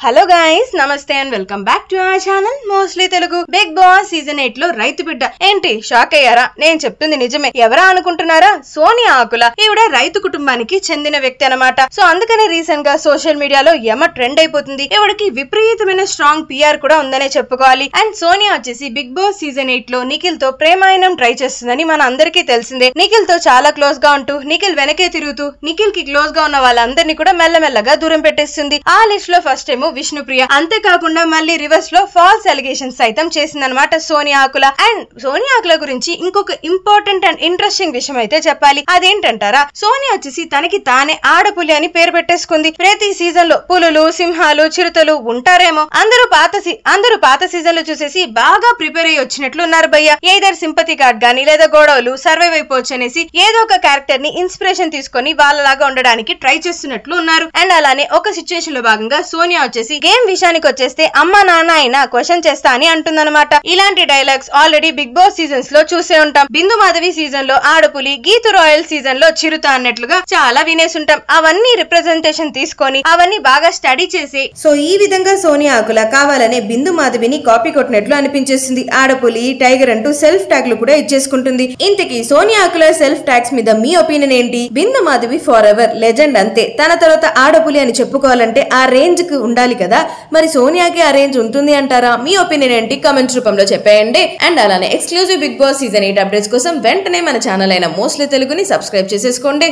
Hello guys, నమస్తే and welcome back to our channel mostly Telugu. Bigg Boss season 8 లో రైతు బిడ్డ ఏంటి షాక్ అయ్యారా? నేను చెప్తుంది నిజమే. ఎవరా అనుకుంటున్నారా? సోనియా ఆకుల. ఈవిడ రైతు కుటుంబానికి చెందిన వ్యక్తి అన్నమాట. సో అందుకనే రీసెంట్ గా సోషల్ మీడియాలో యమ ట్రెండ్ అయిపోతుంది. ఈవిడకి విపరీతమైన స్ట్రాంగ్ పిఆర్ కూడా ఉందనే చెప్పుకోవాలి. అండ్ సోనియా వచ్చేసి బిగ్ బాస్ సీజన్ 8 లో నిఖిల్ తో ప్రేమాయణం ట్రై చేస్తుందని మన అందరికీ తెలిసిందే. నిఖిల్ తో చాలా క్లోజ్ గా ఉంటూ నిఖిల్ వెనకే తిరుగుతూ నిఖిల్ కి క్లోజ్ గా ఉన్న వాళ్ళందరినీ కూడా మెల్లమెల్లగా దూరం పెట్టేస్తుంది. ఆ లిస్ట్ లో ఫస్ట్ ఏమో విష్ణుప్రియ. అంతేకాకుండా మళ్ళీ రివర్స్ లో ఫాల్స్ అలిగేషన్స్ సైతం చేసిందనమాట సోనియా ఆకుల. అండ్ సోనియా ఆకుల గురించి ఇంకొక ఇంపార్టెంట్ అండ్ ఇంట్రెస్టింగ్ విషయం అయితే చెప్పాలి. అదేంటంటారా? సోనియా వచ్చేసి తనకి తానే ఆడపులి అని పేరు పెట్టేసుకుంది. ప్రతి సీజన్ లో పులులు, సింహాలు, చిరుతలు ఉంటారేమో. అందరూ పాత సీజన్ లో చూసేసి బాగా ప్రిపేర్ అయ్యి వచ్చినట్లు ఉన్నారు భయ్య. ఏదర్ సింపతి కార్డ్ గానీ లేదా గొడవలు సర్వైవ్ అయిపోవచ్చు అనేసి ఏదో ఒక క్యారెక్టర్ ని ఇన్స్పిరేషన్ తీసుకొని వాళ్ళలాగా ఉండడానికి ట్రై చేస్తున్నట్లు ఉన్నారు. అండ్ అలానే ఒక సిచ్యువేషన్ లో భాగంగా సోనియా వచ్చేసి గేమ్ విషయానికి వచ్చేస్తే అమ్మ నాన్న అయినా క్వశ్చన్ చేస్తా అని అంటుందన్నమాట. ఇలాంటి dialogues already Bigg Boss seasons లో చూసే ఉంటాం. బిందు మాధవి సీజన్ లో ఆడపులి, గీతు రాయల్ సీజన్ లో చిరుత అన్నట్లుగా చాలా వినేసుంటాం. అవన్నీ రిప్రజెంటేషన్ తీసుకొని అవన్నీ బాగా స్టడీ చేసి సో ఈ విధంగా సోనియా ఆకుల కావాలనే బిందు మాధవిని కాపీ కొట్టినట్లు అనిపించేస్తుంది. ఆడపులి, టైగర్ అంటూ సెల్ఫ్ ట్యాగ్లు కూడా ఇచ్చేసుకుంటుంది. ఇంతకీ సోనియా ఆకుల సెల్ఫ్ ట్యాగ్స్ మీద మీ ఒపీనియన్ ఏంటి? బిందు మాధవి ఫర్ ఎవర్ లెజెండ్ అంతే. తన తర్వాత ఆడపులి అని చెప్పుకోవాలంటే ఆ రేంజ్ కు ఉండాలి కదా. మరి సోనియాకి ఆ రేంజ్ ఉంటుంది అంటారా? మీ ఒపీనియన్ ఏంటి? కామెంట్స్ రూపంలో చెప్పేయండి. అండ్ అలానే exclusive Bigg Boss season 8 updates కోసం వెంటనే మన ఛానల్ అయిన మోస్ట్లీ తెలుగుని సబ్స్క్రైబ్ చేసేసుకోండి.